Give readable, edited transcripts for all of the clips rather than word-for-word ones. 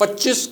25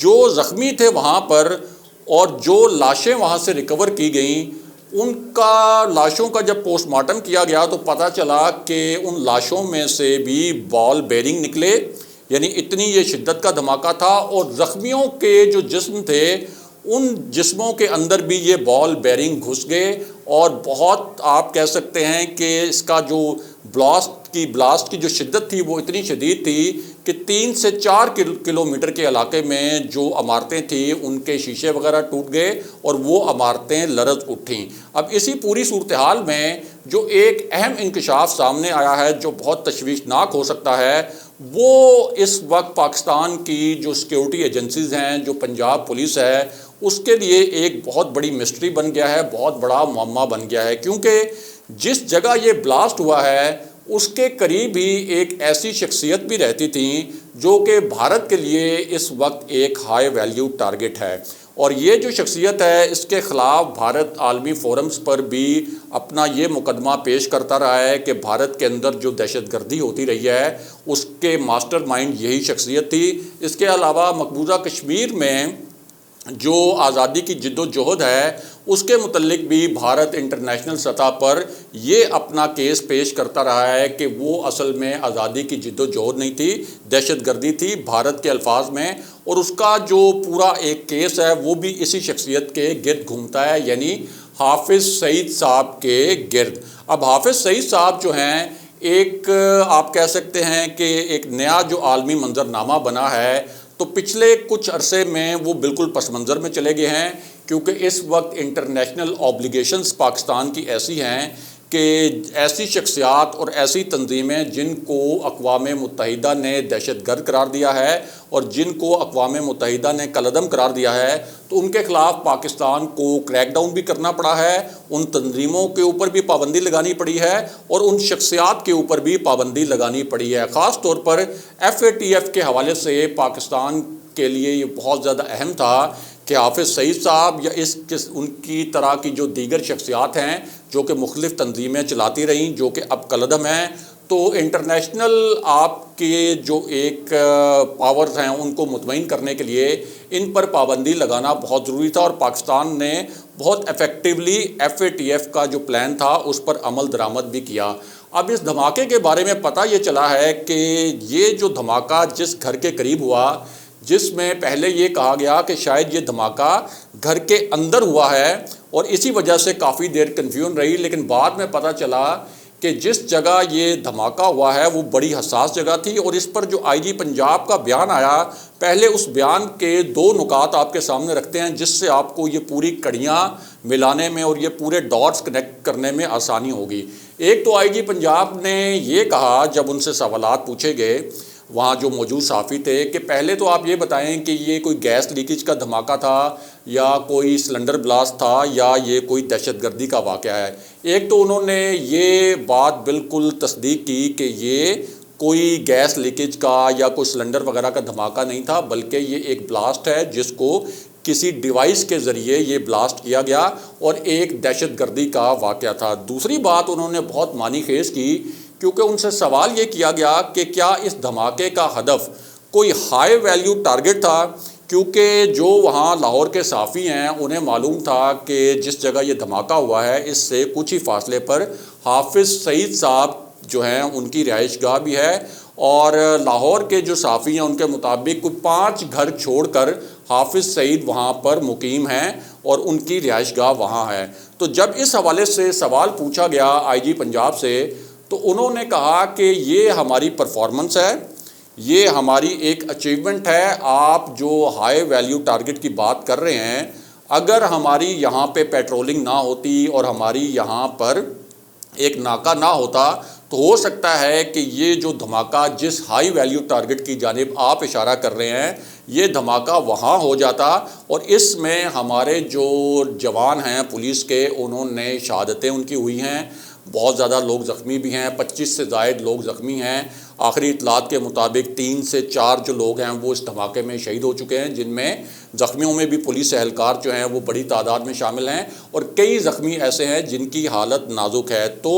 جو زخمی تھے وہاں پر اور جو لاشیں وہاں سے ریکور کی گئیں، ان کا لاشوں کا جب پوسٹ مارٹم کیا گیا تو پتہ چلا کہ ان لاشوں میں سے بھی بال بیرنگ نکلے، یعنی اتنی یہ شدت کا دھماکہ تھا، اور زخمیوں کے جو جسم تھے ان جسموں کے اندر بھی یہ بال بیرنگ گھس گئے، اور بہت آپ کہہ سکتے ہیں کہ اس کا جو بلاسٹ کی جو شدت تھی وہ اتنی شدید تھی کہ 3 سے 4 کلومیٹر کے علاقے میں جو عمارتیں تھیں ان کے شیشے وغیرہ ٹوٹ گئے اور وہ عمارتیں لرز اٹھیں۔ اب اسی پوری صورتحال میں جو ایک اہم انکشاف سامنے آیا ہے جو بہت تشویشناک ہو سکتا ہے، وہ اس وقت پاکستان کی جو سیکیورٹی ایجنسیز ہیں، جو پنجاب پولیس ہے، اس کے لیے ایک بہت بڑی مسٹری بن گیا ہے، بہت بڑا معمہ بن گیا ہے، کیونکہ جس جگہ یہ بلاسٹ ہوا ہے اس کے قریب ہی ایک ایسی شخصیت بھی رہتی تھیں جو کہ بھارت کے لیے اس وقت ایک ہائی ویلیو ٹارگٹ ہے، اور یہ جو شخصیت ہے اس کے خلاف بھارت عالمی فورمز پر بھی اپنا یہ مقدمہ پیش کرتا رہا ہے کہ بھارت کے اندر جو دہشت گردی ہوتی رہی ہے اس کے ماسٹر مائنڈ یہی شخصیت تھی۔ اس کے علاوہ مقبوضہ کشمیر میں جو آزادی کی جد و جہد ہے اس کے متعلق بھی بھارت انٹرنیشنل سطح پر یہ اپنا کیس پیش کرتا رہا ہے کہ وہ اصل میں آزادی کی جد و جہد نہیں تھی، دہشت گردی تھی بھارت کے الفاظ میں، اور اس کا جو پورا ایک کیس ہے وہ بھی اسی شخصیت کے گرد گھومتا ہے، یعنی حافظ سعید صاحب کے گرد۔ اب حافظ سعید صاحب جو ہیں ایک آپ کہہ سکتے ہیں کہ ایک نیا جو عالمی منظرنامہ بنا ہے، تو پچھلے کچھ عرصے میں وہ بالکل پس منظر میں چلے گئے ہیں، کیونکہ اس وقت انٹرنیشنل اوبلیگیشنز پاکستان کی ایسی ہیں کہ ایسی شخصیات اور ایسی تنظیمیں جن کو اقوام متحدہ نے دہشت گرد قرار دیا ہے اور جن کو اقوام متحدہ نے کالعدم قرار دیا ہے، تو ان کے خلاف پاکستان کو کریک ڈاؤن بھی کرنا پڑا ہے، ان تنظیموں کے اوپر بھی پابندی لگانی پڑی ہے اور ان شخصیات کے اوپر بھی پابندی لگانی پڑی ہے۔ خاص طور پر FATF کے حوالے سے پاکستان کے لیے یہ بہت زیادہ اہم تھا کہ حافظ سعید صاحب یا ان کی طرح کی جو دیگر شخصیات ہیں جو کہ مختلف تنظیمیں چلاتی رہیں، جو کہ اب کالعدم ہیں، تو انٹرنیشنل آپ کے جو ایک پاورز ہیں ان کو مطمئن کرنے کے لیے ان پر پابندی لگانا بہت ضروری تھا، اور پاکستان نے بہت ایفیکٹولی FATF کا جو پلان تھا اس پر عمل درآمد بھی کیا۔ اب اس دھماکے کے بارے میں پتہ یہ چلا ہے کہ یہ جو دھماکہ جس گھر کے قریب ہوا، جس میں پہلے یہ کہا گیا کہ شاید یہ دھماکہ گھر کے اندر ہوا ہے اور اسی وجہ سے کافی دیر کنفیوژن رہی، لیکن بعد میں پتہ چلا کہ جس جگہ یہ دھماکہ ہوا ہے وہ بڑی حساس جگہ تھی، اور اس پر جو IG پنجاب کا بیان آیا، پہلے اس بیان کے 2 نکات آپ کے سامنے رکھتے ہیں جس سے آپ کو یہ پوری کڑیاں ملانے میں اور یہ پورے ڈاٹس کنیکٹ کرنے میں آسانی ہوگی۔ ایک تو IG پنجاب نے یہ کہا جب ان سے سوالات پوچھے گئے وہاں جو موجود صحافی تھے کہ پہلے تو آپ یہ بتائیں کہ یہ کوئی گیس لیکیج کا دھماکہ تھا یا کوئی سلنڈر بلاسٹ تھا یا یہ کوئی دہشت گردی کا واقعہ ہے۔ ایک تو انہوں نے یہ بات بالکل تصدیق کی کہ یہ کوئی گیس لیکیج کا یا کوئی سلنڈر وغیرہ کا دھماکہ نہیں تھا، بلکہ یہ ایک بلاسٹ ہے جس کو کسی ڈیوائس کے ذریعے یہ بلاسٹ کیا گیا اور ایک دہشت گردی کا واقعہ تھا۔ دوسری بات انہوں نے بہت معنی خیز کی، کیونکہ ان سے سوال یہ کیا گیا کہ کیا اس دھماکے کا ہدف کوئی ہائی ویلیو ٹارگٹ تھا، کیونکہ جو وہاں لاہور کے صحافی ہیں انہیں معلوم تھا کہ جس جگہ یہ دھماکہ ہوا ہے اس سے کچھ ہی فاصلے پر حافظ سعید صاحب جو ہیں ان کی رہائش گاہ بھی ہے، اور لاہور کے جو صحافی ہیں ان کے مطابق 5 گھر چھوڑ کر حافظ سعید وہاں پر مقیم ہیں اور ان کی رہائش گاہ وہاں ہے۔ تو جب اس حوالے سے سوال پوچھا گیا IG پنجاب سے تو انہوں نے کہا کہ یہ ہماری پرفارمنس ہے، یہ ہماری ایک اچیومنٹ ہے۔ آپ جو ہائی ویلیو ٹارگٹ کی بات کر رہے ہیں، اگر ہماری یہاں پہ پیٹرولنگ نہ ہوتی اور ہماری یہاں پر ایک ناکہ نہ ہوتا تو ہو سکتا ہے کہ یہ جو دھماکہ جس ہائی ویلیو ٹارگٹ کی جانب آپ اشارہ کر رہے ہیں یہ دھماکہ وہاں ہو جاتا، اور اس میں ہمارے جو جوان ہیں پولیس کے انہوں نے شہادتیں ان کی ہوئی ہیں، بہت زیادہ لوگ زخمی بھی ہیں، 25 سے زائد لوگ زخمی ہیں۔ آخری اطلاعات کے مطابق 3 سے 4 جو لوگ ہیں وہ اس دھماکے میں شہید ہو چکے ہیں، جن میں زخمیوں میں بھی پولیس اہلکار جو ہیں وہ بڑی تعداد میں شامل ہیں، اور کئی زخمی ایسے ہیں جن کی حالت نازک ہے۔ تو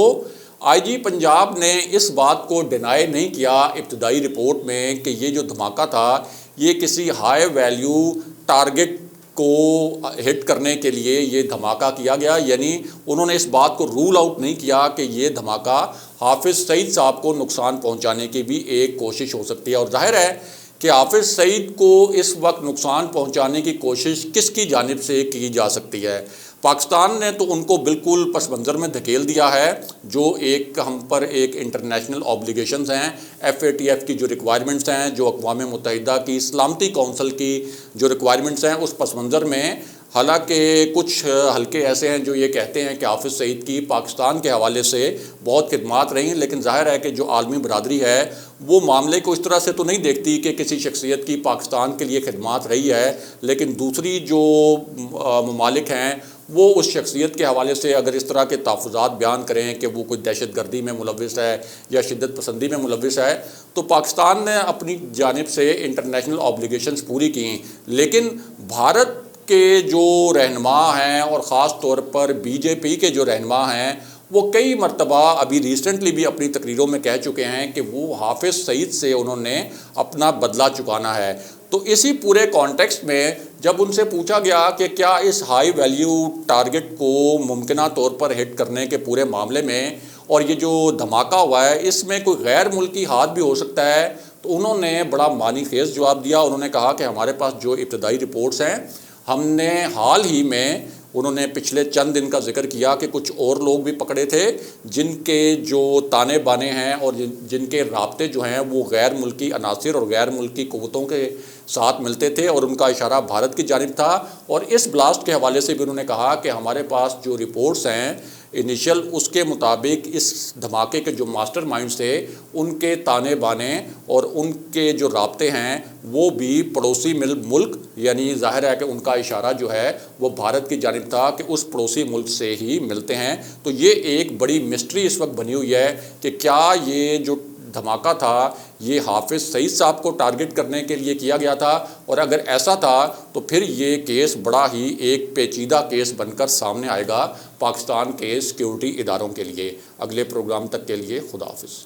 IG پنجاب نے اس بات کو ڈینائی نہیں کیا ابتدائی رپورٹ میں کہ یہ جو دھماکہ تھا یہ کسی ہائی ویلیو ٹارگٹ کو ہٹ کرنے کے لیے یہ دھماکہ کیا گیا، یعنی انہوں نے اس بات کو رول آؤٹ نہیں کیا کہ یہ دھماکہ حافظ سعید صاحب کو نقصان پہنچانے کی بھی ایک کوشش ہو سکتی ہے۔ اور ظاہر ہے کہ حافظ سعید کو اس وقت نقصان پہنچانے کی کوشش کس کی جانب سے کی جا سکتی ہے؟ پاکستان نے تو ان کو بالکل پس منظر میں دھکیل دیا ہے، جو ایک ہم پر ایک انٹرنیشنل آبلیگیشنز ہیں، FATF کی جو ریکوائرمنٹس ہیں، جو اقوام متحدہ کی سلامتی کونسل کی جو ریکوائرمنٹس ہیں، اس پس منظر میں حالانکہ کچھ حلقے ایسے ہیں جو یہ کہتے ہیں کہ حافظ سعید کی پاکستان کے حوالے سے بہت خدمات رہیں، لیکن ظاہر ہے کہ جو عالمی برادری ہے وہ معاملے کو اس طرح سے تو نہیں دیکھتی کہ کسی شخصیت کی پاکستان کے لیے خدمات رہی ہے، لیکن دوسری جو ممالک ہیں وہ اس شخصیت کے حوالے سے اگر اس طرح کے تحفظات بیان کریں کہ وہ کوئی دہشت گردی میں ملوث ہے یا شدت پسندی میں ملوث ہے، تو پاکستان نے اپنی جانب سے انٹرنیشنل آبلیگیشنز پوری کی، لیکن بھارت کے جو رہنما ہیں اور خاص طور پر BJP کے جو رہنما ہیں وہ کئی مرتبہ ابھی ریسنٹلی بھی اپنی تقریروں میں کہہ چکے ہیں کہ وہ حافظ سعید سے انہوں نے اپنا بدلہ چکانا ہے۔ تو اسی پورے کانٹیکسٹ میں جب ان سے پوچھا گیا کہ کیا اس ہائی ویلیو ٹارگٹ کو ممکنہ طور پر ہٹ کرنے کے پورے معاملے میں اور یہ جو دھماکہ ہوا ہے اس میں کوئی غیر ملکی ہاتھ بھی ہو سکتا ہے، تو انہوں نے بڑا معنی خیز جواب دیا۔ انہوں نے کہا کہ ہمارے پاس جو ابتدائی رپورٹس ہیں، ہم نے حال ہی میں، انہوں نے پچھلے چند دن کا ذکر کیا کہ کچھ اور لوگ بھی پکڑے تھے جن کے جو تانے بانے ہیں اور جن کے رابطے جو ہیں وہ غیر ملکی عناصر اور غیر ملکی قوتوں کے ساتھ ملتے تھے، اور ان کا اشارہ بھارت کی جانب تھا۔ اور اس بلاسٹ کے حوالے سے بھی انہوں نے کہا کہ ہمارے پاس جو رپورٹس ہیں انیشل، اس کے مطابق اس دھماکے کے جو ماسٹر مائنڈز تھے ان کے تانے بانے اور ان کے جو رابطے ہیں وہ بھی پڑوسی ملک، یعنی ظاہر ہے کہ ان کا اشارہ جو ہے وہ بھارت کی جانب تھا کہ اس پڑوسی ملک سے ہی ملتے ہیں۔ تو یہ ایک بڑی مسٹری اس وقت بنی ہوئی ہے کہ کیا یہ جو دھماکہ تھا یہ حافظ سعید صاحب کو ٹارگٹ کرنے کے لیے کیا گیا تھا، اور اگر ایسا تھا تو پھر یہ کیس بڑا ہی ایک پیچیدہ کیس بن کر سامنے آئے گا پاکستان کے سیکیورٹی اداروں کے لیے۔ اگلے پروگرام تک کے لیے خدا حافظ۔